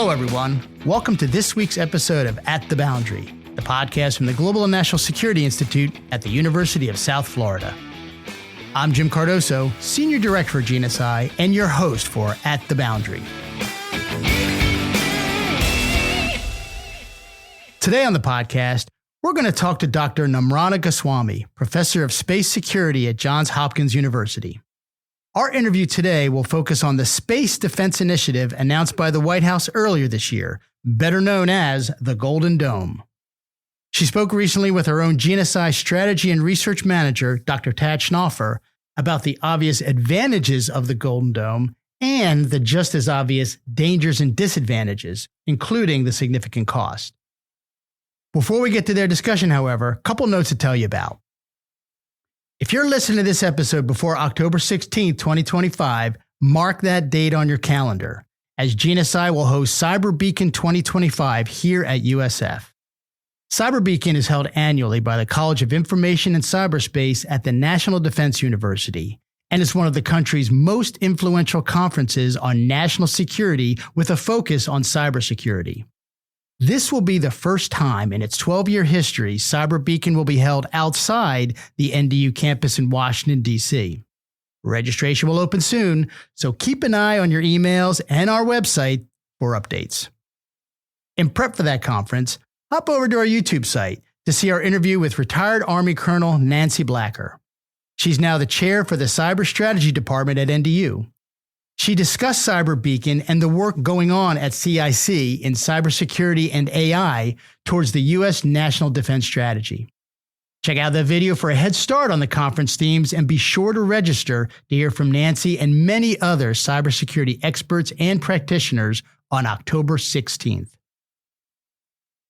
Hello, everyone. Welcome to this week's episode of At the Boundary, the podcast from the Global and National Security Institute at the University of South Florida. I'm Jim Cardoso, Senior Director for GNSI, and your host for At the Boundary. Today on the podcast, we're going to talk to Dr. Namrata Goswami, Professor of Space Security at Johns Hopkins University. Our interview today will focus on the Space Defense Initiative announced by the White House earlier this year, better known as the Golden Dome. She spoke recently with her own GNSI Strategy and Research Manager, Dr. Tad Schnaufer, about the obvious advantages of the Golden Dome and the just as obvious dangers and disadvantages, including the significant cost. Before we get to their discussion, however, a couple notes to tell you about. If you're listening to this episode before October 16, 2025, mark that date on your calendar, as GNSI will host Cyber Beacon 2025 here at USF. Cyber Beacon is held annually by the College of Information and Cyberspace at the National Defense University, and is one of the country's most influential conferences on national security with a focus on cybersecurity. This will be the first time in its 12-year history Cyber Beacon will be held outside the NDU campus in Washington, D.C. Registration will open soon, so keep an eye on your emails and our website for updates. In prep for that conference, hop over to our YouTube site to see our interview with retired Army Colonel Nancy Blacker. She's now the chair for the Cyber Strategy Department at NDU. She discussed Cyber Beacon and the work going on at CIC in cybersecurity and AI towards the U.S. national defense strategy. Check out that video for a head start on the conference themes and be sure to register to hear from Nancy and many other cybersecurity experts and practitioners on October 16th.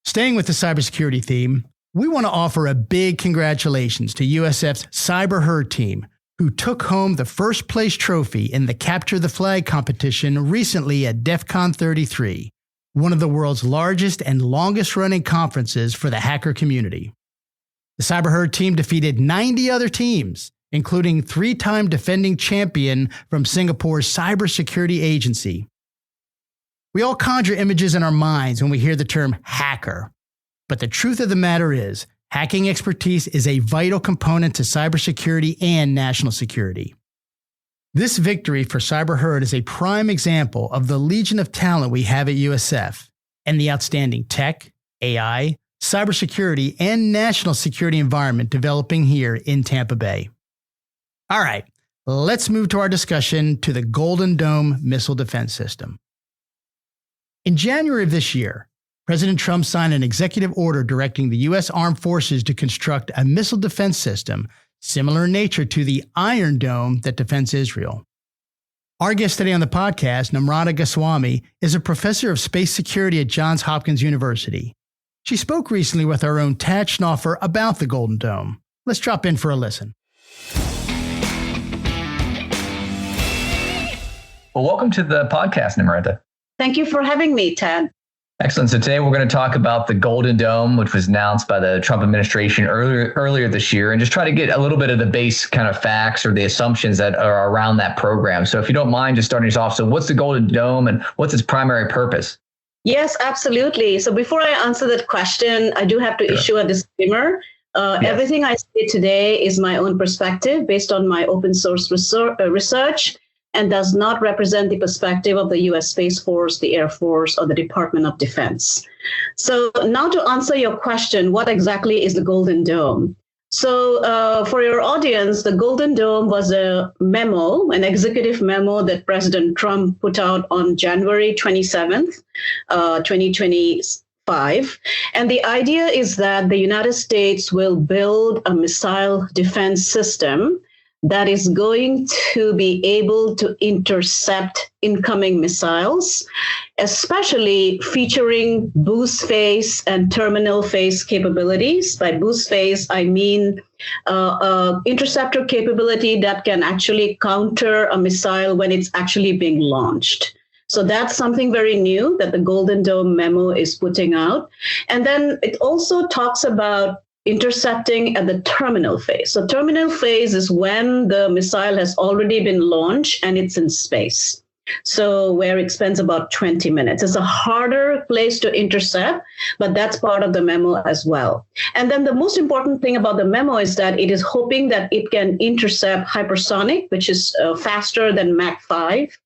Staying with the cybersecurity theme, we want to offer a big congratulations to USF's Cyber Herd team, who took home the first place trophy in the Capture the Flag competition recently at DEF CON 33, one of the world's largest and longest-running conferences for the hacker community. The Cyber Herd team defeated 90 other teams, including three-time defending champion from Singapore's Cybersecurity Agency. We all conjure images in our minds when we hear the term hacker, but the truth of the matter is, hacking expertise is a vital component to cybersecurity and national security. This victory for Cyber Herd is a prime example of the legion of talent we have at USF and the outstanding tech, AI, cybersecurity, and national security environment developing here in Tampa Bay. All right, let's move to our discussion to the Golden Dome missile defense system. In January of this year, President Trump signed an executive order directing the U.S. Armed Forces to construct a missile defense system similar in nature to the Iron Dome that defends Israel. Our guest today on the podcast, Namrata Goswami, is a professor of space security at Johns Hopkins University. She spoke recently with our own Tad Schnaufer about the Golden Dome. Let's drop in for a listen. Well, welcome to the podcast, Namrata. Thank you for having me, Tad. Excellent. So today we're going to talk about the Golden Dome, which was announced by the Trump administration earlier this year, and just try to get a little bit of the base kind of facts or the assumptions that are around that program. So if you don't mind just starting us off, so what's the Golden Dome and what's its primary purpose? Yes, absolutely. So before I answer that question, I do have to issue a disclaimer. Yes. Everything I say today is my own perspective based on my open source research, and does not represent the perspective of the U.S. Space Force, the Air Force, or the Department of Defense. So now to answer your question, what exactly is the Golden Dome? So for your audience, the Golden Dome was a memo, an executive memo that President Trump put out on January 27th, 2025. And the idea is that the United States will build a missile defense system that is going to be able to intercept incoming missiles, especially featuring boost phase and terminal phase capabilities. By boost phase, I mean interceptor capability that can actually counter a missile when it's actually being launched. So that's something very new that the Golden Dome memo is putting out. And then it also talks about intercepting at the terminal phase. So terminal phase is when the missile has already been launched and it's in space. So where it spends about 20 minutes. It's a harder place to intercept, but that's part of the memo as well. And then the most important thing about the memo is that it is hoping that it can intercept hypersonic, which is faster than Mach 5,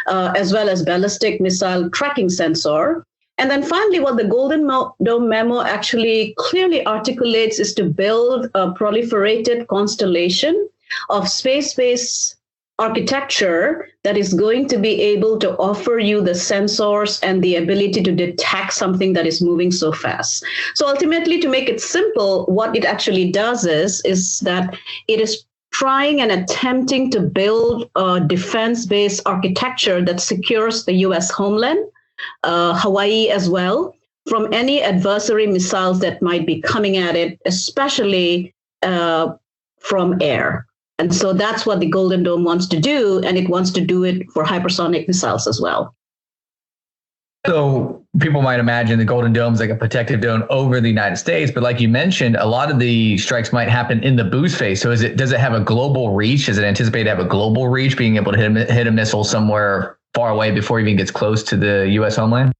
as well as ballistic missile tracking sensor. And then finally, what the Golden Dome memo actually clearly articulates is to build a proliferated constellation of space-based architecture that is going to be able to offer you the sensors and the ability to detect something that is moving so fast. So ultimately, to make it simple, what it actually does is that it is trying and attempting to build a defense-based architecture that secures the U.S. homeland, Hawaii as well, from any adversary missiles that might be coming at it, especially from air. And so that's what the Golden Dome wants to do, and it wants to do it for hypersonic missiles as well. So people might imagine the Golden Dome is like a protective dome over the United States, but like you mentioned, a lot of the strikes might happen in the boost phase. So does it have a global reach? Is it anticipated to have a global reach, being able to hit a missile somewhere far away before it even gets close to the U.S. homeland?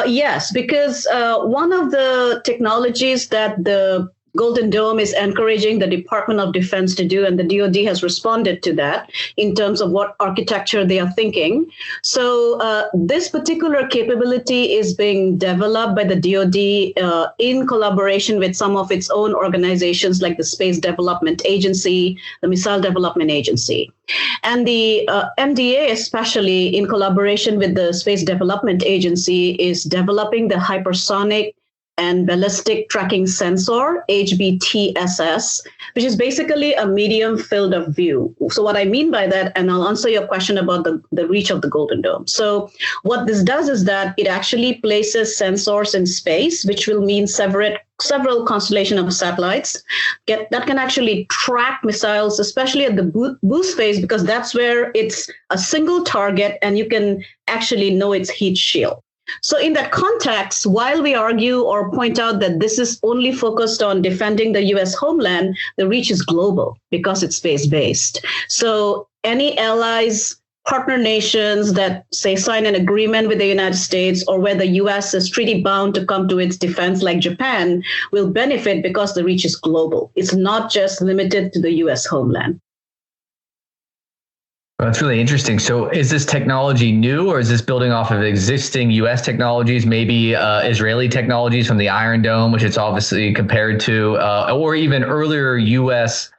Yes, because one of the technologies that the Golden Dome is encouraging the Department of Defense to do, and the DoD has responded to that in terms of what architecture they are thinking. So this particular capability is being developed by the DoD in collaboration with some of its own organizations like the Space Development Agency, the Missile Development Agency. And the MDA, especially in collaboration with the Space Development Agency, is developing the hypersonic and ballistic tracking sensor, HBTSS, which is basically a medium field of view. So what I mean by that, and I'll answer your question about the reach of the Golden Dome. So what this does is that it actually places sensors in space, which will mean several constellation of satellites that can actually track missiles, especially at the boost phase, because that's where it's a single target and you can actually know its heat shield. So in that context, while we argue or point out that this is only focused on defending the U.S. homeland, the reach is global because it's space-based. So any allies, partner nations that, say, sign an agreement with the United States, or where the U.S. is treaty bound to come to its defense, like Japan, will benefit because the reach is global. It's not just limited to the U.S. homeland. Well, that's really interesting. So is this technology new, or is this building off of existing U.S. technologies, maybe Israeli technologies from the Iron Dome, which it's obviously compared to, or even earlier U.S.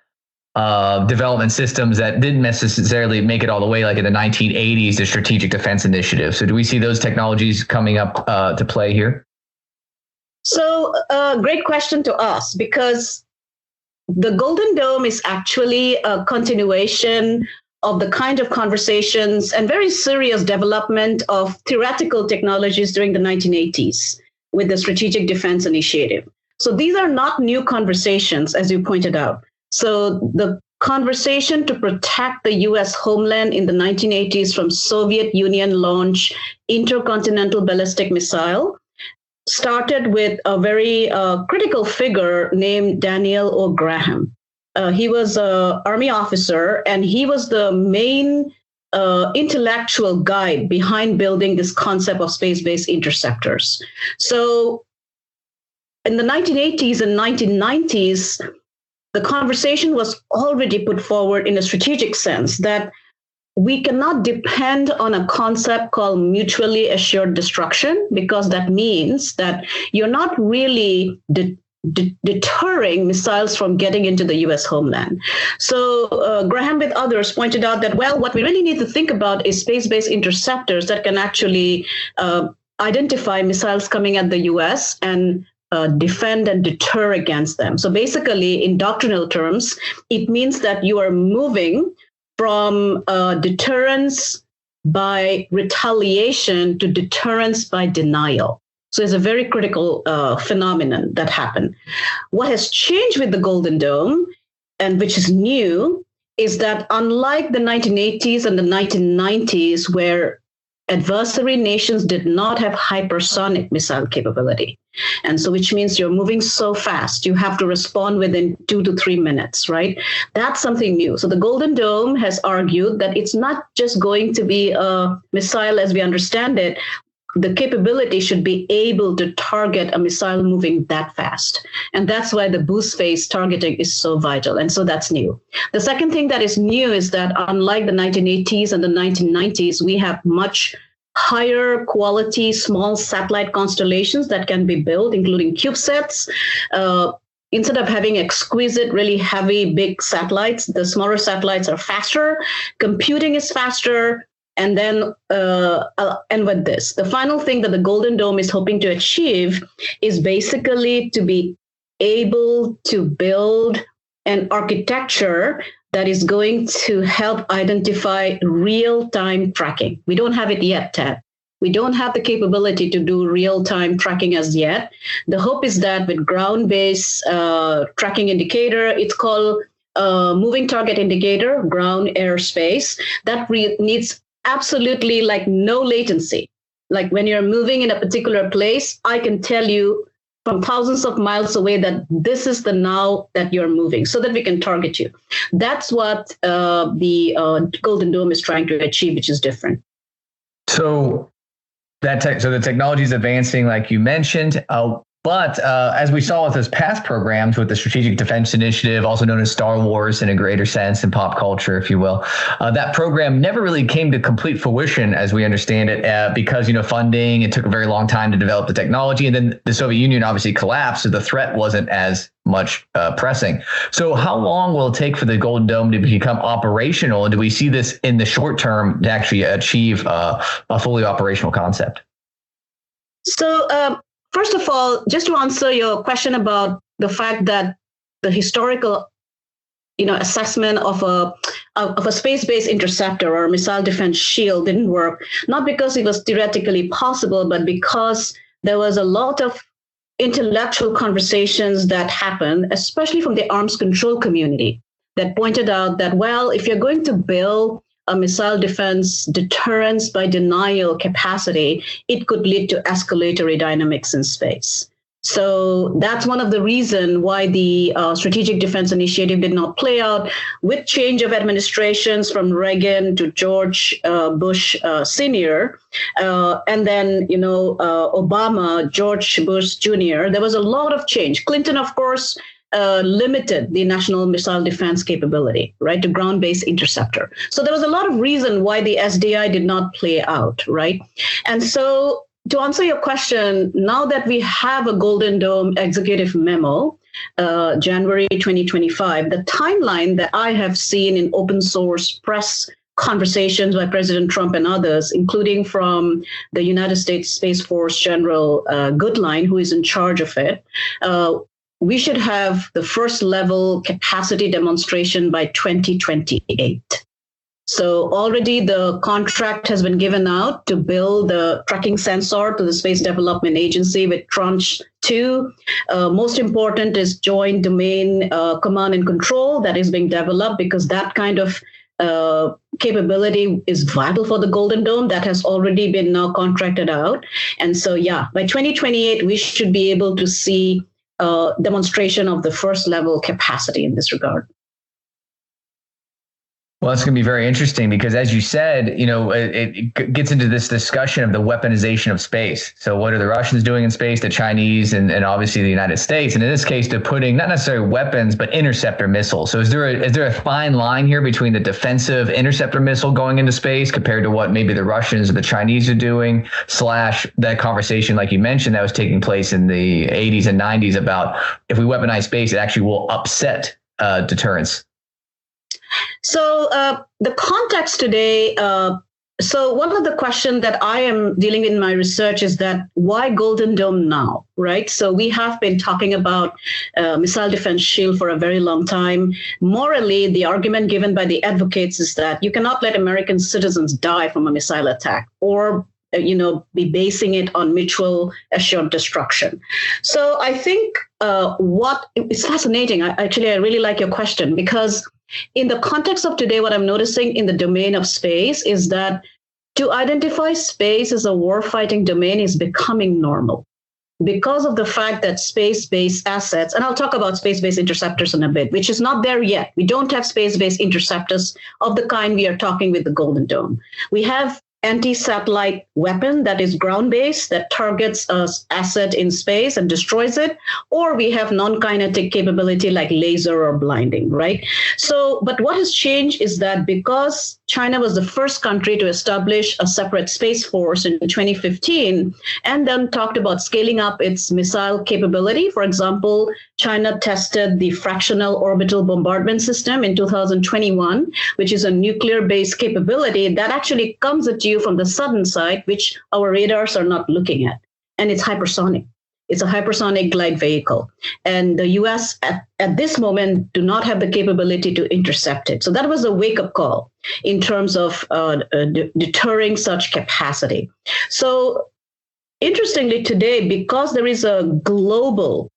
Development systems that didn't necessarily make it all the way, like in the 1980s, the Strategic Defense Initiative? So do we see those technologies coming up to play here? So great question to us, because the Golden Dome is actually a continuation of the kind of conversations and very serious development of theoretical technologies during the 1980s with the Strategic Defense Initiative. So these are not new conversations, as you pointed out. So the conversation to protect the U.S. homeland in the 1980s from Soviet Union launch intercontinental ballistic missile started with a very critical figure named Daniel O. Graham. He was an Army officer, and he was the main intellectual guide behind building this concept of space-based interceptors. So in the 1980s and 1990s, the conversation was already put forward in a strategic sense that we cannot depend on a concept called mutually assured destruction, because that means that you're not really deterring missiles from getting into the U.S. homeland. So Graham with others pointed out that, well, what we really need to think about is space-based interceptors that can actually identify missiles coming at the U.S. and defend and deter against them. So basically, in doctrinal terms, it means that you are moving from deterrence by retaliation to deterrence by denial. So it's a very critical phenomenon that happened. What has changed with the Golden Dome, and which is new, is that unlike the 1980s and the 1990s, where adversary nations did not have hypersonic missile capability, And so, which means you're moving so fast, you have to respond within 2 to 3 minutes, right? That's something new. So the Golden Dome has argued that it's not just going to be a missile as we understand it. The capability should be able to target a missile moving that fast. And that's why the boost phase targeting is so vital. And so that's new. The second thing that is new is that unlike the 1980s and the 1990s, we have much higher quality small satellite constellations that can be built, including CubeSats. Instead of having exquisite, really heavy, big satellites, the smaller satellites are faster. Computing is faster. And then I'll end with this. The final thing that the Golden Dome is hoping to achieve is basically to be able to build an architecture that is going to help identify real-time tracking. We don't have it yet, Ted. We don't have the capability to do real-time tracking as yet. The hope is that with ground-based tracking indicator, it's called moving target indicator, ground airspace, that needs absolutely like no latency. Like when you're moving in a particular place, I can tell you from thousands of miles away that this is the now that you're moving so that we can target you. That's what the Golden Dome is trying to achieve, which is different. So so the technology is advancing, like you mentioned. But as we saw with those past programs, with the Strategic Defense Initiative, also known as Star Wars in a greater sense in pop culture, if you will, that program never really came to complete fruition, as we understand it, because, funding, it took a very long time to develop the technology. And then the Soviet Union obviously collapsed, so the threat wasn't as much pressing. So how long will it take for the Golden Dome to become operational? And do we see this in the short term to actually achieve a fully operational concept? So, first of all, just to answer your question about the fact that the historical, assessment of a space-based interceptor or missile defense shield didn't work, not because it was theoretically possible, but because there was a lot of intellectual conversations that happened, especially from the arms control community, that pointed out that, well, if you're going to build a missile defense deterrence by denial capacity, it could lead to escalatory dynamics in space. So that's one of the reasons why the Strategic Defense Initiative did not play out. With change of administrations from Reagan to George Bush Sr., and then, Obama, George Bush Jr., there was a lot of change. Clinton, of course, limited the national missile defense capability, right, to ground-based interceptor. So there was a lot of reason why the SDI did not play out, right? And so to answer your question, now that we have a Golden Dome executive memo, January 2025, the timeline that I have seen in open source press conversations by President Trump and others, including from the United States Space Force General Goodline, who is in charge of it, we should have the first level capacity demonstration by 2028. So already the contract has been given out to build the tracking sensor to the Space Development Agency with Tranche 2. Most important is joint domain command and control that is being developed, because that kind of capability is vital for the Golden Dome. That has already been now contracted out. And so, by 2028, we should be able to see demonstration of the first level capacity in this regard. Well, it's going to be very interesting because, as you said, it gets into this discussion of the weaponization of space. So what are the Russians doing in space, the Chinese, and obviously the United States? And in this case, they're putting not necessarily weapons, but interceptor missiles. So is there a fine line here between the defensive interceptor missile going into space compared to what maybe the Russians or the Chinese are doing, / that conversation, like you mentioned, that was taking place in the 80s and 90s about if we weaponize space, it actually will upset deterrence? So the context today, so one of the questions that I am dealing with in my research is that why Golden Dome now, right? So we have been talking about missile defense shield for a very long time. Morally, the argument given by the advocates is that you cannot let American citizens die from a missile attack or be basing it on mutual assured destruction. So I think it's fascinating. I really like your question, because in the context of today, what I'm noticing in the domain of space is that to identify space as a warfighting domain is becoming normal. because of the fact that space-based assets, and I'll talk about space-based interceptors in a bit, which is not there yet. We don't have space-based interceptors of the kind we are talking with the Golden Dome. We have anti-satellite weapon that is ground-based that targets an asset in space and destroys it, or we have non-kinetic capability like laser or blinding, right? So, but what has changed is that because China was the first country to establish a separate space force in 2015, and then talked about scaling up its missile capability. For example, China tested the fractional orbital bombardment system in 2021, which is a nuclear-based capability that actually comes at you from the southern side, which our radars are not looking at. And it's hypersonic. It's a hypersonic glide vehicle. And the US at this moment do not have the capability to intercept it. So that was a wake-up call in terms of deterring such capacity. So interestingly today, because there is a global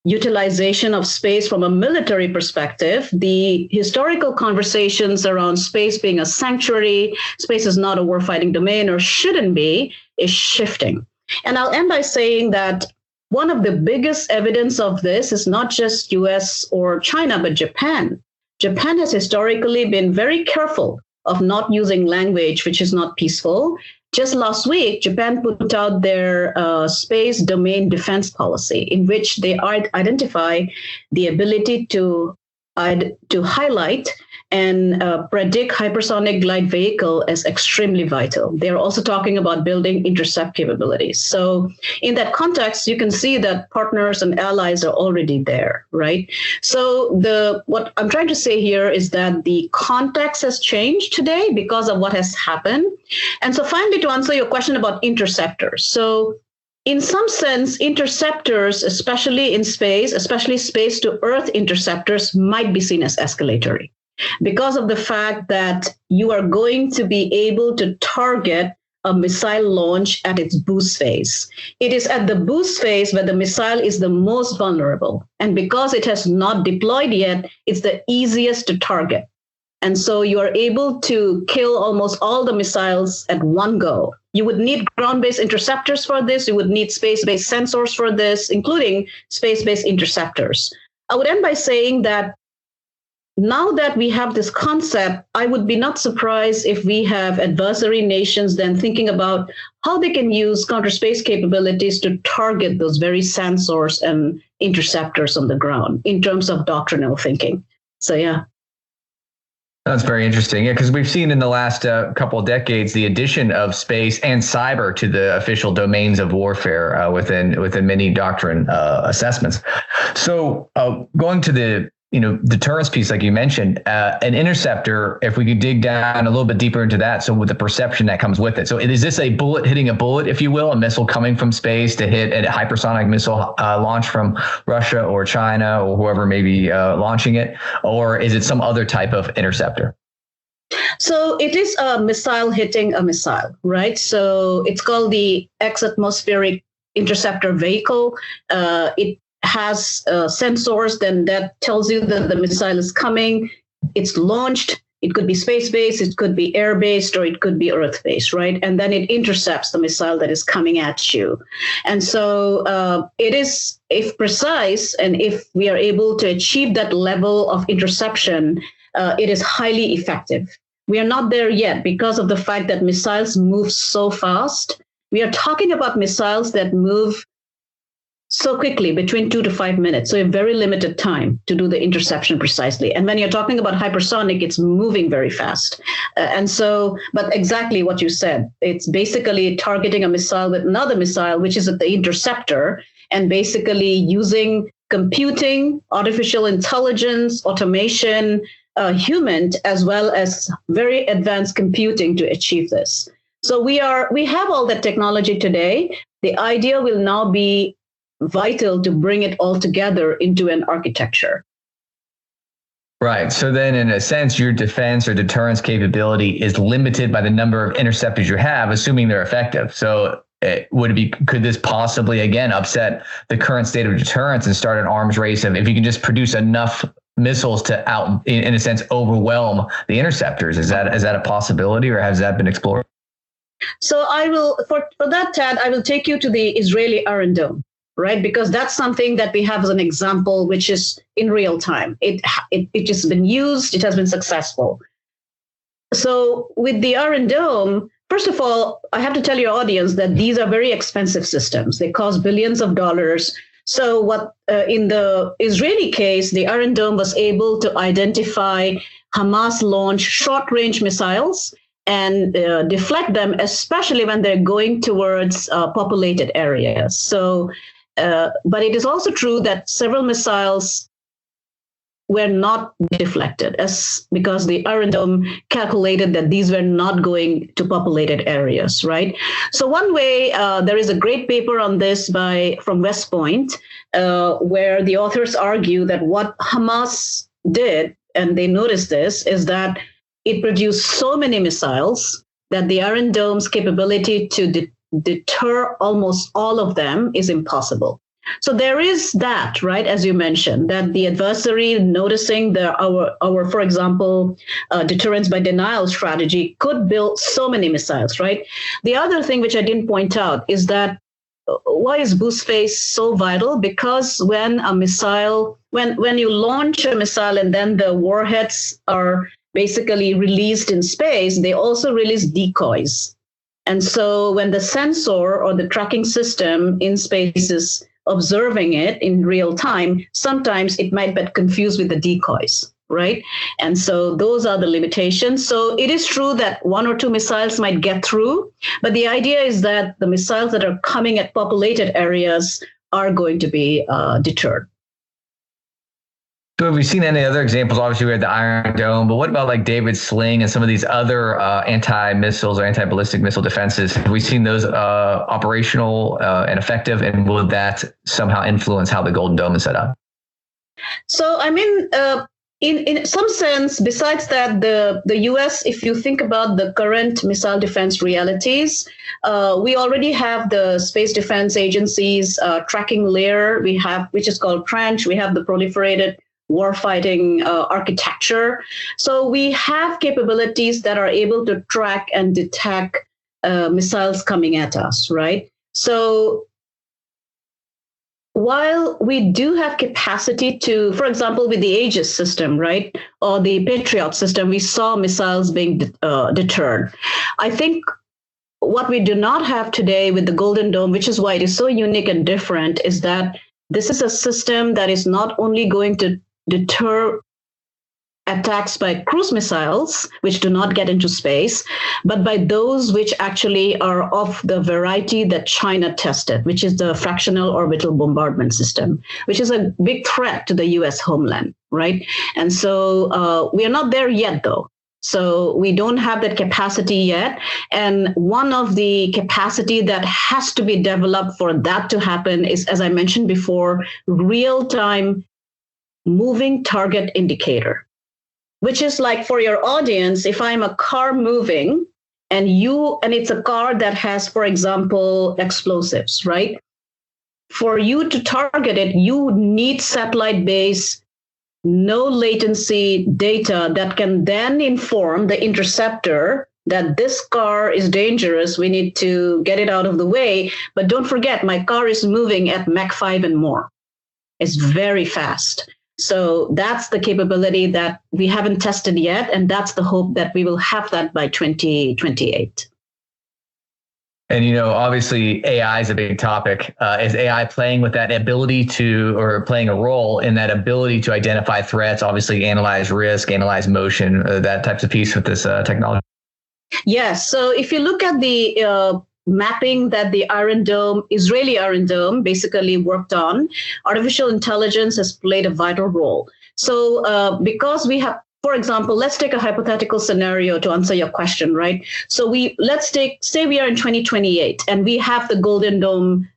utilization of space from a military perspective, the historical conversations around space being a sanctuary, space is not a warfighting domain or shouldn't be, is shifting. And I'll end by saying that one of the biggest evidence of this is not just US or China, but Japan. Japan has historically been very careful of not using language which is not peaceful. Just last week, Japan put out their space domain defense policy, in which they identify the ability to highlight and predict hypersonic glide vehicle as extremely vital. They're also talking about building intercept capabilities. So in that context, you can see that partners and allies are already there, right? So what I'm trying to say here is that the context has changed today because of what has happened. And so finally, to answer your question about interceptors. So in some sense, interceptors, especially in space, especially space to Earth interceptors, might be seen as escalatory, because of the fact that you are going to be able to target a missile launch at its boost phase. It is at the boost phase where the missile is the most vulnerable. And because it has not deployed yet, it's the easiest to target. And so you are able to kill almost all the missiles at one go. You would need ground-based interceptors for this. You would need space-based sensors for this, including space-based interceptors. I would end by saying that now that we have this concept, I would be not surprised if we have adversary nations then thinking about how they can use counter-space capabilities to target those very sensors and interceptors on the ground in terms of doctrinal thinking. So, yeah. That's very interesting. Yeah, because we've seen in the last couple of decades the addition of space and cyber to the official domains of warfare within many doctrine assessments. So going to the deterrence piece, like you mentioned, an interceptor, if we could dig down a little bit deeper into that. So with the perception that comes with it. So is this a bullet hitting a bullet, if you will, a missile coming from space to hit a hypersonic missile launch from Russia or China or whoever may be launching it? Or is it some other type of interceptor? So it is a missile hitting a missile, right? So it's called the X-atmospheric interceptor vehicle. It has sensors then that tells you that the missile is coming. It's launched. It could be space-based, it could be air-based, or it could be earth-based, right? And then it intercepts the missile that is coming at you. And so it is, if precise, and if we are able to achieve that level of interception, it is highly effective. We are not there yet because of the fact that missiles move so fast. We are talking about missiles that move so quickly, between 2 to 5 minutes. So a very limited time to do the interception precisely. And when you're talking about hypersonic, it's moving very fast. But exactly what you said, it's basically targeting a missile with another missile, which is at the interceptor, and basically using computing, artificial intelligence, automation, human, as well as very advanced computing to achieve this. So we have all that technology today. The idea will now be vital to bring it all together into an architecture. Right. So then in a sense, your defense or deterrence capability is limited by the number of interceptors you have, assuming they're effective. So could this possibly, again, upset the current state of deterrence and start an arms race of if you can just produce enough missiles to in a sense, overwhelm the interceptors? Is that a possibility, or has that been explored? So I will, for that, Tad, I will take you to the Israeli Iron Dome. right? Because that's something that we have as an example, which is in real time. It has been used, it has been successful. So with the Iron Dome, first of all, I have to tell your audience that these are very expensive systems. They cost billions of dollars. So what in the Israeli case, the Iron Dome was able to identify Hamas-launched short-range missiles and deflect them, especially when they're going towards populated areas. So, but it is also true that several missiles were not deflected because the Iron Dome calculated that these were not going to populated areas, right? So one way, there is a great paper on this from West Point, where the authors argue that what Hamas did, and they noticed this, is that it produced so many missiles that the Iron Dome's capability to deter almost all of them is impossible. So there is that, right, as you mentioned, that the adversary noticing our, for example, deterrence by denial strategy could build so many missiles, right? The other thing which I didn't point out is that why is boost phase so vital? Because when a missile, when you launch a missile and then the warheads are basically released in space, they also release decoys. And so when the sensor or the tracking system in space is observing it in real time, sometimes it might get confused with the decoys, right? And so those are the limitations. So it is true that one or two missiles might get through, but the idea is that the missiles that are coming at populated areas are going to be deterred. So have we seen any other examples? Obviously, we had the Iron Dome, but what about like David's Sling and some of these other anti-missiles or anti-ballistic missile defenses? Have we seen those operational and effective, and will that somehow influence how the Golden Dome is set up? So, I mean, in some sense, besides that, the U.S., if you think about the current missile defense realities, we already have the Space Defense Agency's tracking layer, which is called Trench. We have the proliferated warfighting architecture. So we have capabilities that are able to track and detect missiles coming at us, right? So while we do have capacity to, for example, with the Aegis system, right, or the Patriot system, we saw missiles being deterred. I think what we do not have today with the Golden Dome, which is why it is so unique and different, is that this is a system that is not only going to deter attacks by cruise missiles, which do not get into space, but by those which actually are of the variety that China tested, which is the fractional orbital bombardment system, which is a big threat to the US homeland, right? And so we are not there yet, though. So we don't have that capacity yet. And one of the capacity that has to be developed for that to happen is, as I mentioned before, real-time moving target indicator, which is like, for your audience, if I'm a car moving and it's a car that has, for example, explosives, right? For you to target it, you need satellite-based, no latency data that can then inform the interceptor that this car is dangerous. We need to get it out of the way. But don't forget, my car is moving at Mach 5 and more. It's very fast. So that's the capability that we haven't tested yet. And that's the hope that we will have that by 2028. And, you know, obviously AI is a big topic. Is AI playing with that ability or playing a role in that ability to identify threats, obviously analyze risk, analyze motion, that types of piece with this technology? Yes. So if you look at the mapping that the Israeli Iron Dome basically worked on, artificial intelligence has played a vital role. So because we have, for example, let's take a hypothetical scenario to answer your question, right? So say we are in 2028 and we have the Golden Dome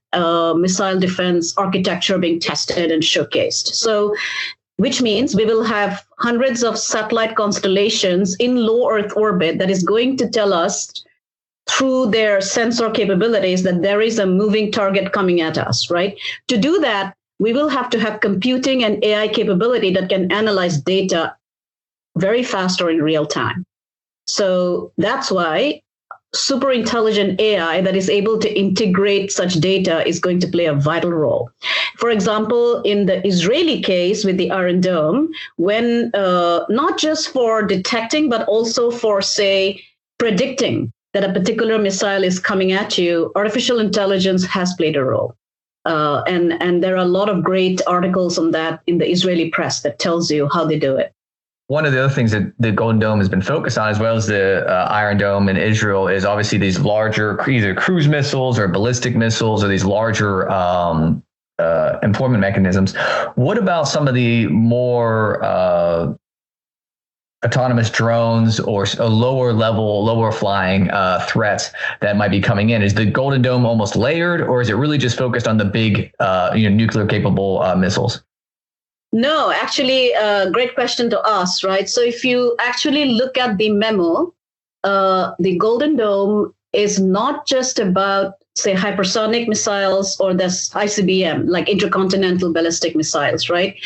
missile defense architecture being tested and showcased. So which means we will have hundreds of satellite constellations in low Earth orbit that is going to tell us through their sensor capabilities that there is a moving target coming at us, right? To do that, we will have to have computing and AI capability that can analyze data very fast or in real time. So that's why super intelligent AI that is able to integrate such data is going to play a vital role. For example, in the Israeli case with the Iron Dome, when not just for detecting, but also for, say, predicting that a particular missile is coming at you, artificial intelligence has played a role. And there are a lot of great articles on that in the Israeli press that tells you how they do it. One of the other things that the Golden Dome has been focused on, as well as the Iron Dome in Israel, is obviously these larger either cruise missiles or ballistic missiles or these larger employment mechanisms. What about some of the more autonomous drones or lower flying threats that might be coming in? Is the Golden Dome almost layered, or is it really just focused on the big nuclear capable missiles? No, actually, great question to ask, right? So if you actually look at the memo, the Golden Dome is not just about, say, hypersonic missiles or this ICBM, like intercontinental ballistic missiles, right?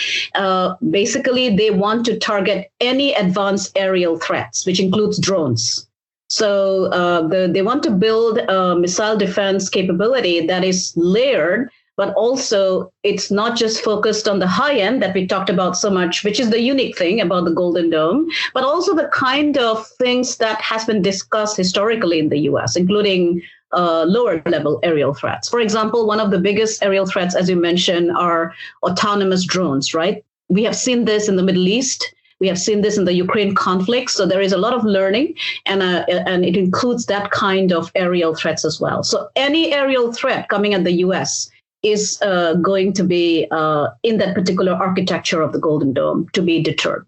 Basically, they want to target any advanced aerial threats, which includes drones. So they want to build a missile defense capability that is layered, but also it's not just focused on the high end that we talked about so much, which is the unique thing about the Golden Dome, but also the kind of things that has been discussed historically in the US, including lower level aerial threats. For example, one of the biggest aerial threats, as you mentioned, are autonomous drones, right? We have seen this in the Middle East. We have seen this in the Ukraine conflict. So there is a lot of learning, and it includes that kind of aerial threats as well. So any aerial threat coming at the US is going to be in that particular architecture of the Golden Dome to be deterred.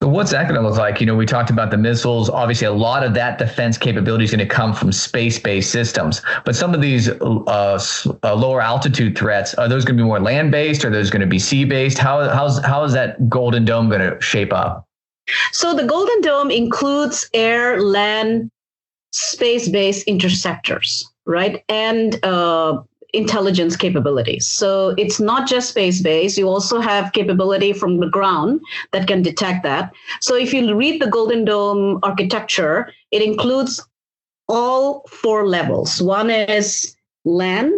So what's that going to look like? We talked about the missiles. Obviously, a lot of that defense capability is going to come from space-based systems. But some of these lower altitude threats, are those going to be more land-based? Are those going to be sea-based? How is that Golden Dome going to shape up? So the Golden Dome includes air, land, space-based interceptors, right? And intelligence capabilities. So it's not just space-based. You also have capability from the ground that can detect that. So if you read the Golden Dome architecture, it includes all 4 levels. One is land,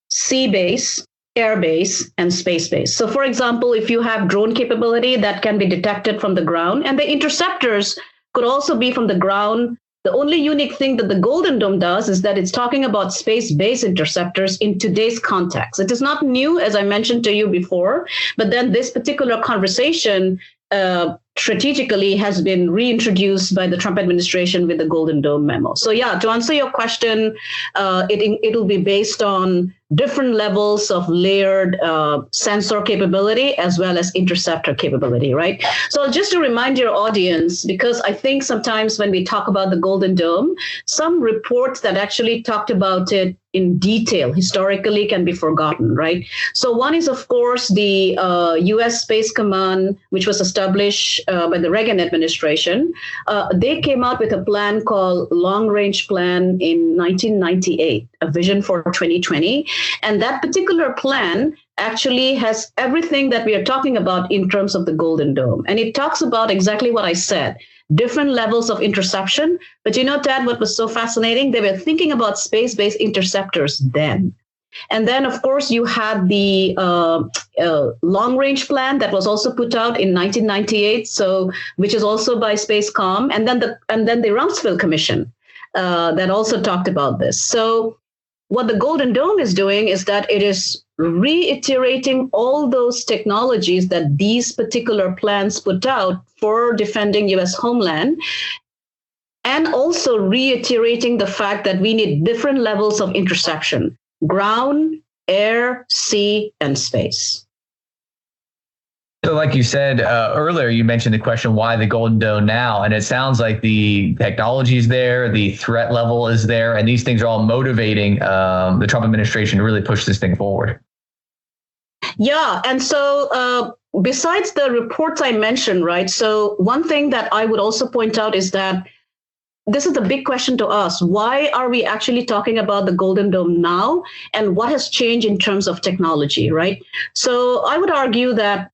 sea base, air base, and space base. So for example, if you have drone capability that can be detected from the ground, and the interceptors could also be from the ground. The only unique thing that the Golden Dome does is that it's talking about space-based interceptors in today's context. It is not new, as I mentioned to you before, but then this particular conversation strategically has been reintroduced by the Trump administration with the Golden Dome memo. So yeah, to answer your question, it'll be based on different levels of layered sensor capability as well as interceptor capability, right? So just to remind your audience, because I think sometimes when we talk about the Golden Dome, some reports that actually talked about it in detail historically can be forgotten, right? So one is, of course, the U.S. Space Command, which was established by the Reagan administration. They came out with a plan called Long Range Plan in 1998, a vision for 2020. And that particular plan actually has everything that we are talking about in terms of the Golden Dome. And it talks about exactly what I said, different levels of interception. But Tad, what was so fascinating? They were thinking about space-based interceptors then. And then, of course, you had the long-range plan that was also put out in 1998, so which is also by Spacecom, and then the Rumsfeld Commission that also talked about this. So what the Golden Dome is doing is that it is reiterating all those technologies that these particular plans put out for defending U.S. homeland, and also reiterating the fact that we need different levels of interception: ground, air, sea, and space. So like you said earlier, you mentioned the question, why the Golden Dome now? And it sounds like the technology is there, the threat level is there, and these things are all motivating the Trump administration to really push this thing forward. Yeah. And so besides the reports I mentioned, right? So one thing that I would also point out is that this is the big question to us. Why are we actually talking about the Golden Dome now? And what has changed in terms of technology, right? So I would argue that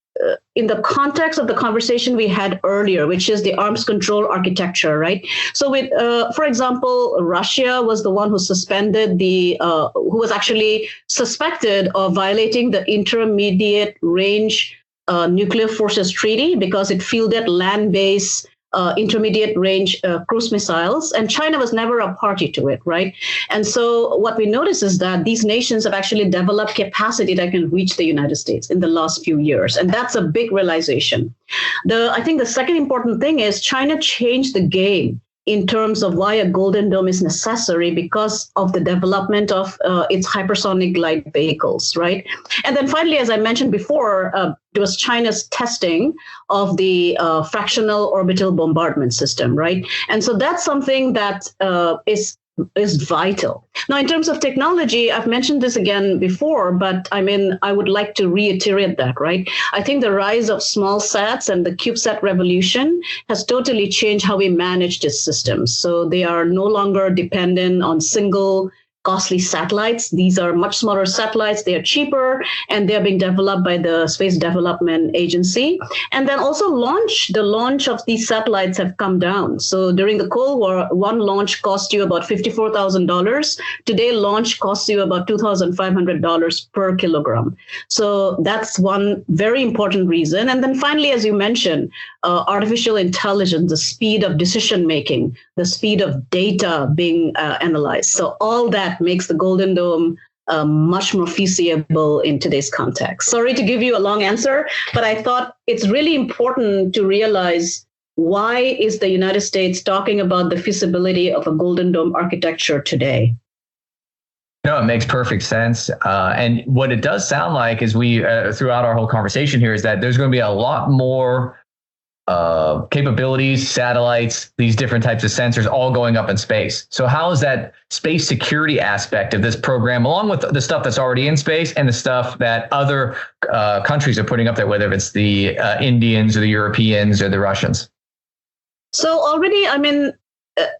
in the context of the conversation we had earlier, which is the arms control architecture, right? So with, for example, Russia was the one who suspended who was actually suspected of violating the intermediate range nuclear forces treaty because it fielded land-based intermediate range cruise missiles, and China was never a party to it, right? And so what we notice is that these nations have actually developed capacity that can reach the United States in the last few years, and that's a big realization. I think the second important thing is China changed the game in terms of why a Golden Dome is necessary because of the development of its hypersonic glide vehicles, right? And then finally, as I mentioned before, there was China's testing of the fractional orbital bombardment system, right? And so that's something that is vital. Now, in terms of technology, I've mentioned this again before, but I mean, I would like to reiterate that, right? I think the rise of small sats and the CubeSat revolution has totally changed how we manage these systems. So they are no longer dependent on single costly satellites. These are much smaller satellites. They are cheaper, and they're being developed by the Space Development Agency. And then also the launch of these satellites have come down. So during the Cold War, one launch cost you about $54,000. Today, launch costs you about $2,500 per kilogram. So that's one very important reason. And then finally, as you mentioned, artificial intelligence, the speed of decision making, the speed of data being analyzed. So all that makes the Golden Dome much more feasible in today's context. Sorry to give you a long answer, but I thought it's really important to realize why is the United States talking about the feasibility of a Golden Dome architecture today? No, it makes perfect sense. And what it does sound like is throughout our whole conversation here is that there's going to be a lot more capabilities, satellites, these different types of sensors all going up in space. So how is that space security aspect of this program, along with the stuff that's already in space and the stuff that other countries are putting up there, whether it's the Indians or the Europeans or the Russians? So already, I mean,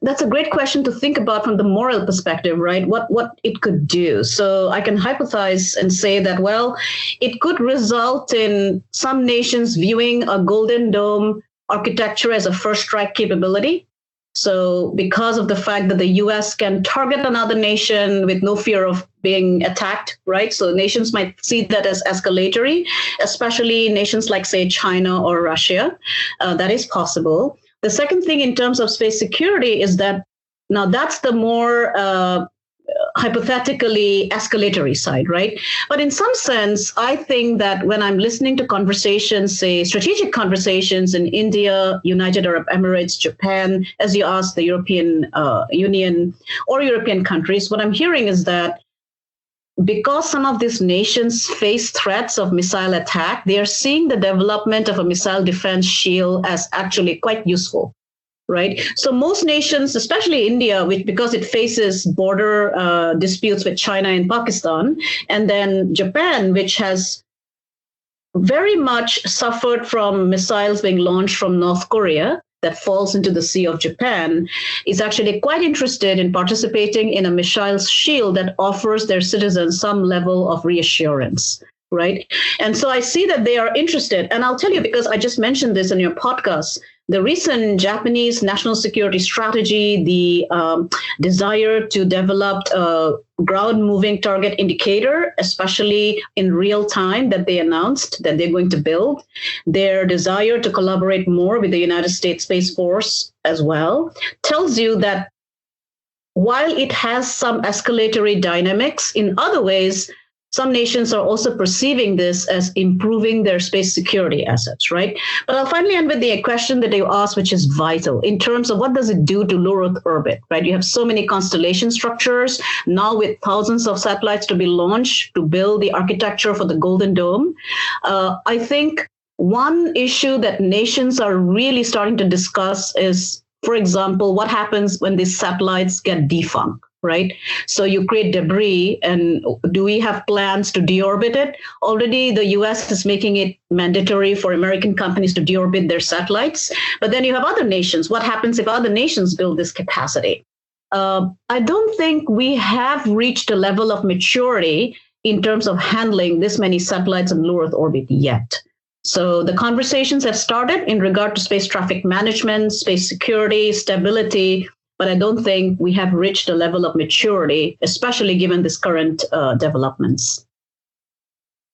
that's a great question to think about from the moral perspective, right? What it could do. So I can hypothesize and say that, well, it could result in some nations viewing a Golden Dome architecture as a first strike capability. So because of the fact that the US can target another nation with no fear of being attacked, right? So nations might see that as escalatory, especially nations like, say, China or Russia. That is possible. The second thing in terms of space security is that now that's the more hypothetically escalatory side, right? But in some sense, I think that when I'm listening to conversations, say strategic conversations in India, United Arab Emirates, Japan, as you asked, the European Union or European countries, what I'm hearing is that because some of these nations face threats of missile attack, they are seeing the development of a missile defense shield as actually quite useful, right? So most nations, especially India, because it faces border disputes with China and Pakistan, and then Japan, which has very much suffered from missiles being launched from North Korea, that falls into the Sea of Japan, is actually quite interested in participating in a missile shield that offers their citizens some level of reassurance, right? And so I see that they are interested. And I'll tell you, because I just mentioned this in your podcast, the recent Japanese national security strategy, the desire to develop a ground moving target indicator, especially in real time, that they announced that they're going to build, their desire to collaborate more with the United States Space Force as well, tells you that while it has some escalatory dynamics, in other ways, some nations are also perceiving this as improving their space security assets, right? But I'll finally end with the question that you asked, which is vital in terms of what does it do to low Earth orbit, right? You have so many constellation structures now with thousands of satellites to be launched to build the architecture for the Golden Dome. I think one issue that nations are really starting to discuss is, for example, what happens when these satellites get defunct? Right? So you create debris, and do we have plans to deorbit it? Already the US is making it mandatory for American companies to deorbit their satellites. But then you have other nations. What happens if other nations build this capacity? I don't think we have reached a level of maturity in terms of handling this many satellites in low Earth orbit yet. So the conversations have started in regard to space traffic management, space security, stability, but I don't think we have reached a level of maturity, especially given this current developments.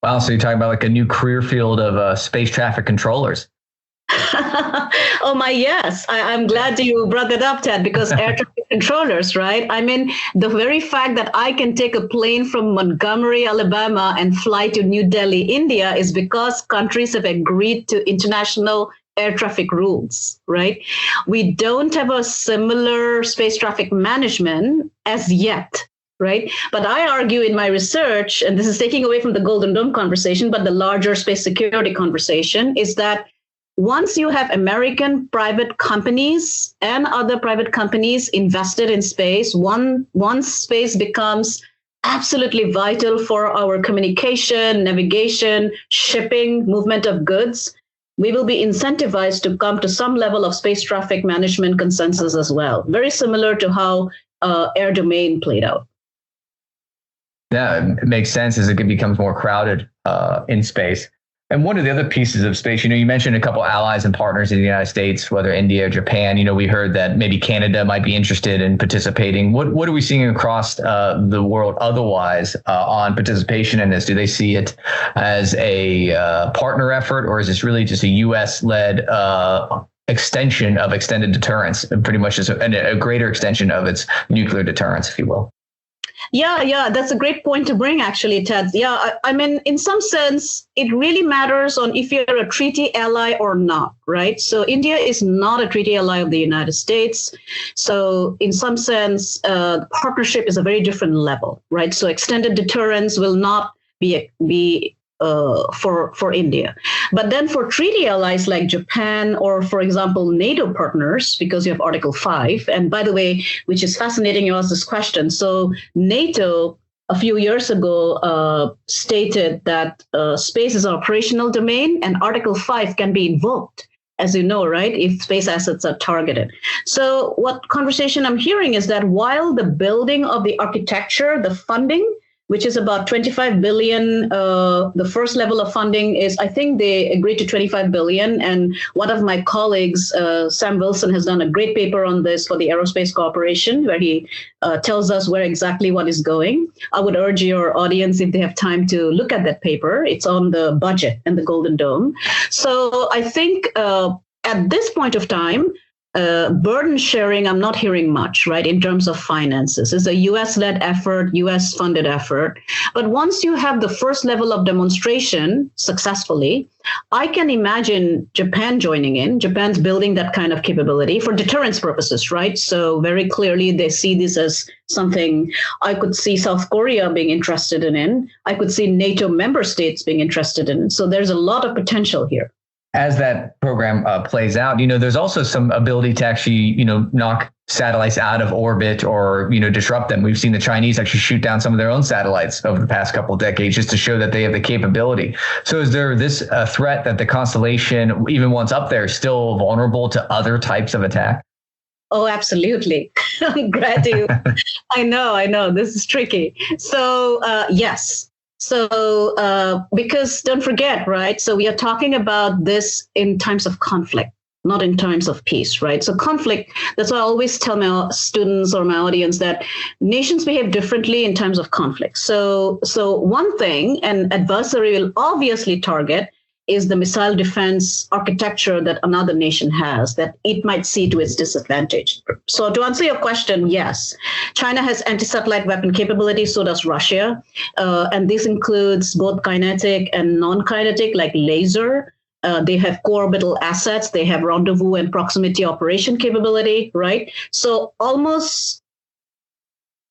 Wow, so you're talking about like a new career field of space traffic controllers. Oh my, yes. I'm glad you brought that up, Ted, because air traffic controllers, right? I mean, the very fact that I can take a plane from Montgomery, Alabama and fly to New Delhi, India is because countries have agreed to international air traffic rules, right? We don't have a similar space traffic management as yet. Right. But I argue in my research, and this is taking away from the Golden Dome conversation, but the larger space security conversation is that once you have American private companies and other private companies invested in space, once space becomes absolutely vital for our communication, navigation, shipping, movement of goods, we will be incentivized to come to some level of space traffic management consensus as well. Very similar to how air domain played out. Yeah, it makes sense as it becomes more crowded in space. And one of the other pieces of space, you mentioned a couple allies and partners in the United States, whether India or Japan. We heard that maybe Canada might be interested in participating. What are we seeing across the world otherwise on participation in this? Do they see it as a partner effort, or is this really just a U.S.-led extension of extended deterrence, pretty much just a greater extension of its nuclear deterrence, if you will? Yeah, that's a great point to bring, actually, Ted. Yeah, I mean, in some sense, it really matters on if you're a treaty ally or not, right? So India is not a treaty ally of the United States. So in some sense, the partnership is a very different level, right? So extended deterrence will not be for India. But then for treaty allies like Japan or, for example, NATO partners, because you have Article 5, and by the way, which is fascinating, you asked this question. So NATO a few years ago stated that space is an operational domain and Article 5 can be invoked, as you know, right, if space assets are targeted. So what conversation I'm hearing is that while the building of the architecture, the funding, which is about 25 billion. The first level of funding is, I think they agreed to 25 billion. And one of my colleagues, Sam Wilson, has done a great paper on this for the Aerospace Corporation, where he tells us where exactly what is going. I would urge your audience, if they have time, to look at that paper. It's on the budget and the Golden Dome. So I think at this point of time, burden sharing, I'm not hearing much, right, in terms of finances. It's a US-led effort, US-funded effort. But once you have the first level of demonstration successfully, I can imagine Japan joining in. Japan's building that kind of capability for deterrence purposes, right? So very clearly, they see this as something I could see South Korea being interested in. I could see NATO member states being interested in. So there's a lot of potential here. As that program plays out, there's also some ability to actually, knock satellites out of orbit or, disrupt them. We've seen the Chinese actually shoot down some of their own satellites over the past couple of decades just to show that they have the capability. So is there this threat that the constellation, even once up there, is still vulnerable to other types of attack? Oh, absolutely. I'm glad you. I know. This is tricky. So, yes. So, because don't forget, right? So we are talking about this in times of conflict, not in times of peace, right? So conflict, that's why I always tell my students or my audience that nations behave differently in times of conflict. So one thing an adversary will obviously target is the missile defense architecture that another nation has that it might see to its disadvantage. So to answer your question, yes, China has anti-satellite weapon capability, so does Russia. And this includes both kinetic and non-kinetic, like laser. They have co-orbital assets. They have rendezvous and proximity operation capability, right? So almost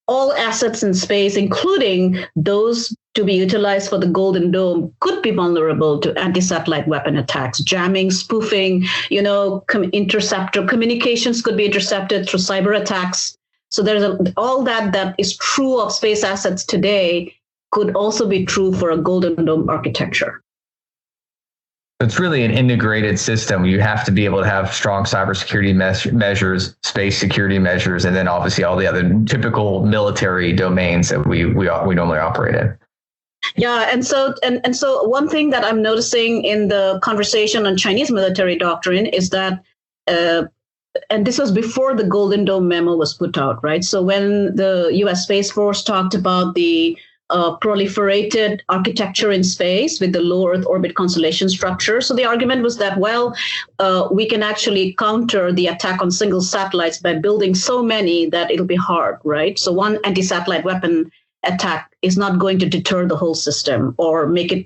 all assets in space, including those to be utilized for the Golden Dome, could be vulnerable to anti-satellite weapon attacks, jamming, spoofing, interceptor communications could be intercepted through cyber attacks. So there's all that is true of space assets today could also be true for a Golden Dome architecture. It's really an integrated system. You have to be able to have strong cybersecurity measures, space security measures, and then obviously all the other typical military domains that we normally operate in. Yeah, and so one thing that I'm noticing in the conversation on Chinese military doctrine is that, and this was before the Golden Dome memo was put out, right? So when the U.S. Space Force talked about the proliferated architecture in space with the low Earth orbit constellation structure. So the argument was that, well, we can actually counter the attack on single satellites by building so many that it'll be hard, right? So one anti-satellite weapon attack is not going to deter the whole system or make it,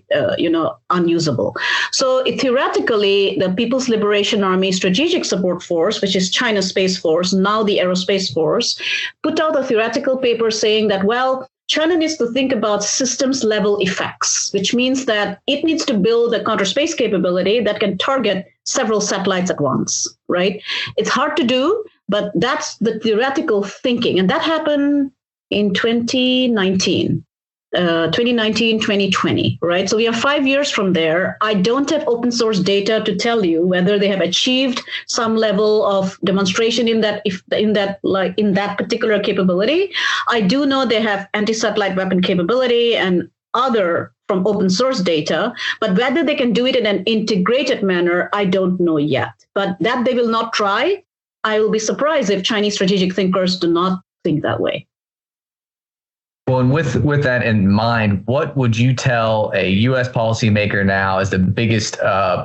unusable. So theoretically, the People's Liberation Army Strategic Support Force, which is China's Space Force, now the Aerospace Force, put out a theoretical paper saying that, well, China needs to think about systems level effects, which means that it needs to build a counter space capability that can target several satellites at once, right? It's hard to do, but that's the theoretical thinking. And that happened in 2019, 2020, right? So we are 5 years from there. I don't have open source data to tell you whether they have achieved some level of demonstration in that particular capability. I do know they have anti-satellite weapon capability and other from open source data, but whether they can do it in an integrated manner, I don't know yet. But that they will not try. I will be surprised if Chinese strategic thinkers do not think that way. Well, and with that in mind, what would you tell a U.S. policymaker now as the biggest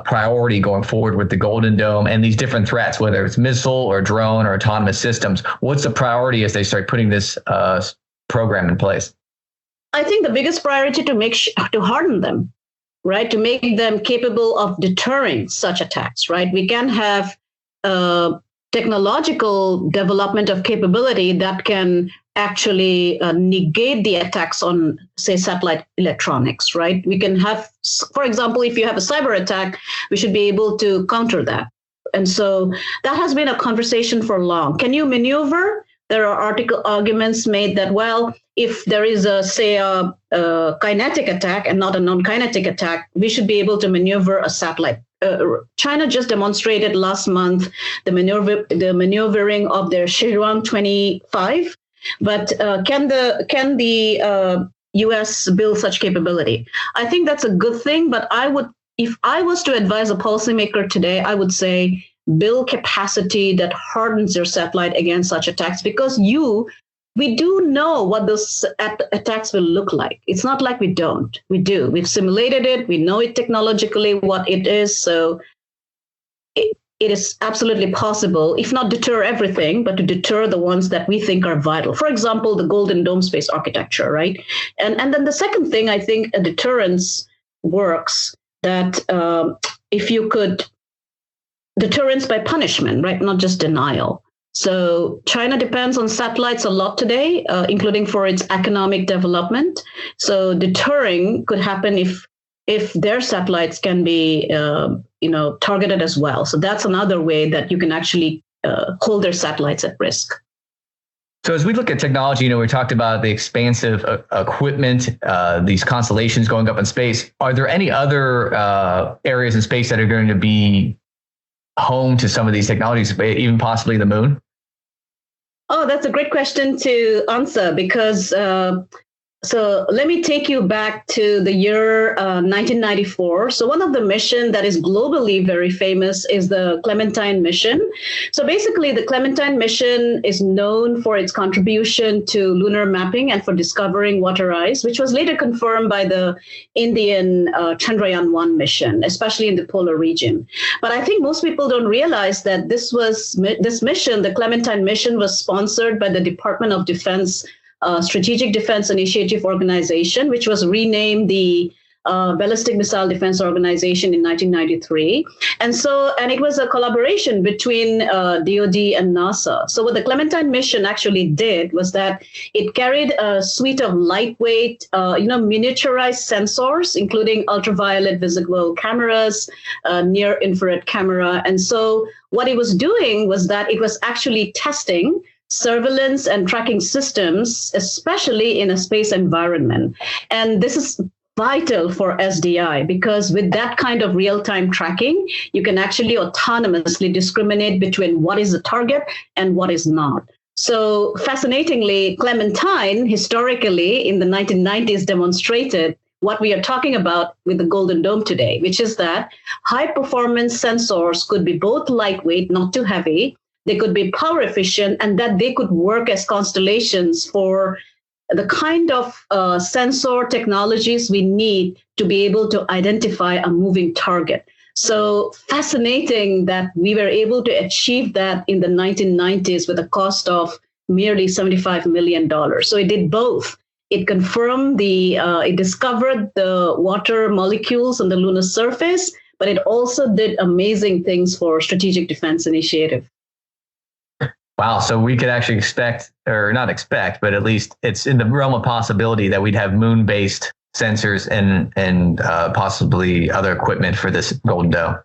priority going forward with the Golden Dome and these different threats, whether it's missile or drone or autonomous systems? What's the priority as they start putting this program in place? I think the biggest priority to harden them, right? To make them capable of deterring such attacks, right? We can have technological development of capability that can actually negate the attacks on, say, satellite electronics, right? We can have, for example, if you have a cyber attack, we should be able to counter that. And so that has been a conversation for long. Can you maneuver? There are arguments made that, well, if there is a kinetic attack and not a non-kinetic attack, we should be able to maneuver a satellite. China just demonstrated last month the maneuvering of their Shihuan 25. But can the U.S. build such capability? I think that's a good thing. But if I was to advise a policymaker today, I would say build capacity that hardens your satellite against such attacks, because we do know what those attacks will look like. It's not like we don't. We do. We've simulated it. We know it technologically what it is. So it is absolutely possible, if not deter everything, but to deter the ones that we think are vital. For example, the Golden Dome space architecture, right? And then the second thing, I think a deterrence works, that if you could, deterrence by punishment, right? Not just denial. So China depends on satellites a lot today, including for its economic development. So deterring could happen if their satellites can be targeted as well. So that's another way that you can actually hold their satellites at risk. So as we look at technology, we talked about the expansive equipment, these constellations going up in space. Are there any other areas in space that are going to be home to some of these technologies, even possibly the moon? Oh, that's a great question to answer, because so let me take you back to the year 1994. So one of the missions that is globally very famous is the Clementine mission. So basically, the Clementine mission is known for its contribution to lunar mapping and for discovering water ice, which was later confirmed by the Indian Chandrayaan-1 mission, especially in the polar region. But I think most people don't realize that this mission, the Clementine mission, was sponsored by the Department of Defense Strategic Defense Initiative Organization, which was renamed the Ballistic Missile Defense Organization in 1993. And it was a collaboration between DoD and NASA. So what the Clementine mission actually did was that it carried a suite of lightweight, miniaturized sensors, including ultraviolet visible cameras, near infrared camera. And so what it was doing was that it was actually testing surveillance and tracking systems, especially in a space environment. And this is vital for SDI, because with that kind of real-time tracking, you can actually autonomously discriminate between what is a target and what is not. So fascinatingly, Clementine historically in the 1990s demonstrated what we are talking about with the Golden Dome today, which is that high performance sensors could be both lightweight, not too heavy, they could be power efficient, and that they could work as constellations for the kind of sensor technologies we need to be able to identify a moving target. So fascinating that we were able to achieve that in the 1990s with a cost of merely $75 million. So it did both. It confirmed it discovered the water molecules on the lunar surface, but it also did amazing things for Strategic Defense Initiative. Wow. So we could actually expect, or not expect, but at least it's in the realm of possibility that we'd have moon-based sensors and possibly other equipment for this Golden Dome.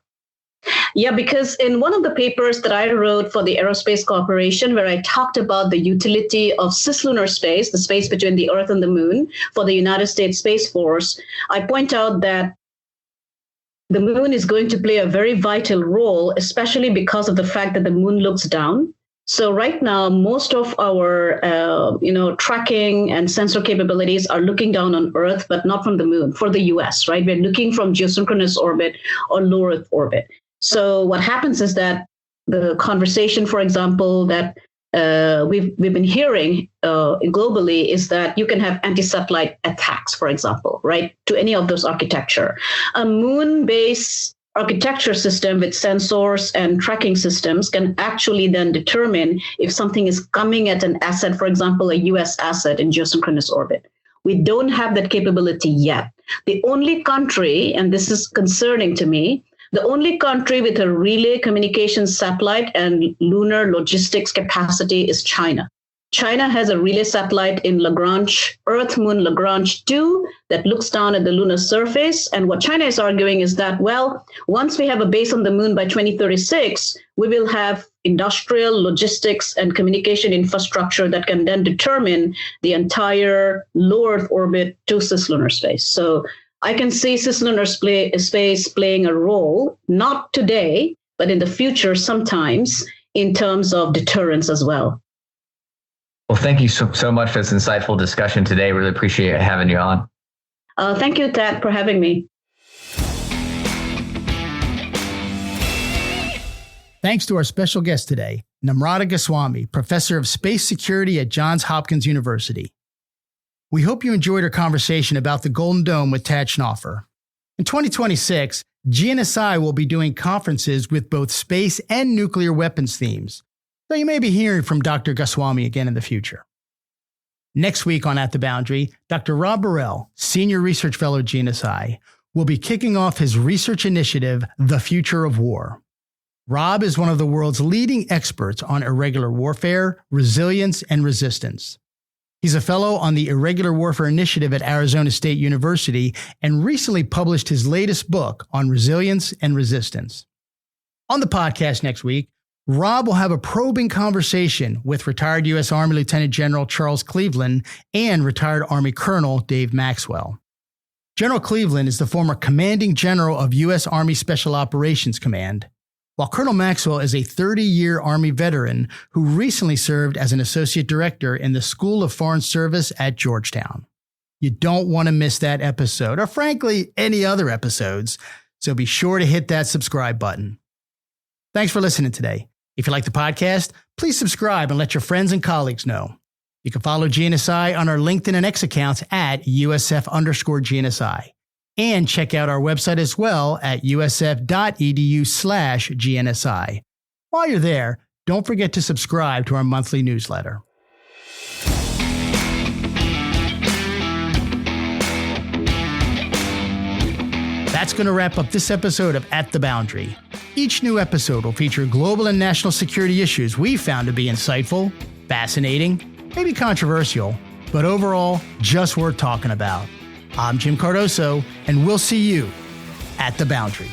Yeah, because in one of the papers that I wrote for the Aerospace Corporation, where I talked about the utility of cislunar space, the space between the Earth and the Moon, for the United States Space Force, I point out that the Moon is going to play a very vital role, especially because of the fact that the Moon looks down. So right now, most of our, tracking and sensor capabilities are looking down on Earth, but not from the Moon, for the US, right? We're looking from geosynchronous orbit or low Earth orbit. So what happens is that the conversation, for example, that we've been hearing globally is that you can have anti-satellite attacks, for example, right, to any of those architecture. A moon-based architecture system with sensors and tracking systems can actually then determine if something is coming at an asset, for example, a US asset in geosynchronous orbit. We don't have that capability yet. The only country, and this is concerning to me, the only country with a relay communications satellite and lunar logistics capacity is China. China has a relay satellite in Lagrange, Earth-Moon Lagrange 2 that looks down at the lunar surface. And what China is arguing is that, well, once we have a base on the Moon by 2036, we will have industrial, logistics, and communication infrastructure that can then determine the entire low Earth orbit to cislunar space. So I can see cislunar space playing a role, not today, but in the future sometimes, in terms of deterrence as well. Well, thank you so much for this insightful discussion today. Really appreciate having you on. Thank you, Tad, for having me. Thanks to our special guest today, Namrata Goswami, Professor of Space Security at Johns Hopkins University. We hope you enjoyed our conversation about the Golden Dome with Tad Schnaufer. In 2026, GNSI will be doing conferences with both space and nuclear weapons themes, so you may be hearing from Dr. Goswami again in the future. Next week on At the Boundary, Dr. Rob Burrell, Senior Research Fellow at GNSI, will be kicking off his research initiative, The Future of War. Rob is one of the world's leading experts on irregular warfare, resilience, and resistance. He's a fellow on the Irregular Warfare Initiative at Arizona State University and recently published his latest book on resilience and resistance. On the podcast next week, Rob will have a probing conversation with retired U.S. Army Lieutenant General Charles Cleveland and retired Army Colonel Dave Maxwell. General Cleveland is the former commanding general of U.S. Army Special Operations Command, while Colonel Maxwell is a 30-year Army veteran who recently served as an associate director in the School of Foreign Service at Georgetown. You don't want to miss that episode, or frankly, any other episodes, so be sure to hit that subscribe button. Thanks for listening today. If you like the podcast, please subscribe and let your friends and colleagues know. You can follow GNSI on our LinkedIn and X accounts at USF_GNSI. And check out our website as well at usf.edu/GNSI. While you're there, don't forget to subscribe to our monthly newsletter. That's going to wrap up this episode of At the Boundary. Each new episode will feature global and national security issues we found to be insightful, fascinating, maybe controversial, but overall, just worth talking about. I'm Jim Cardoso, and we'll see you at the Boundary.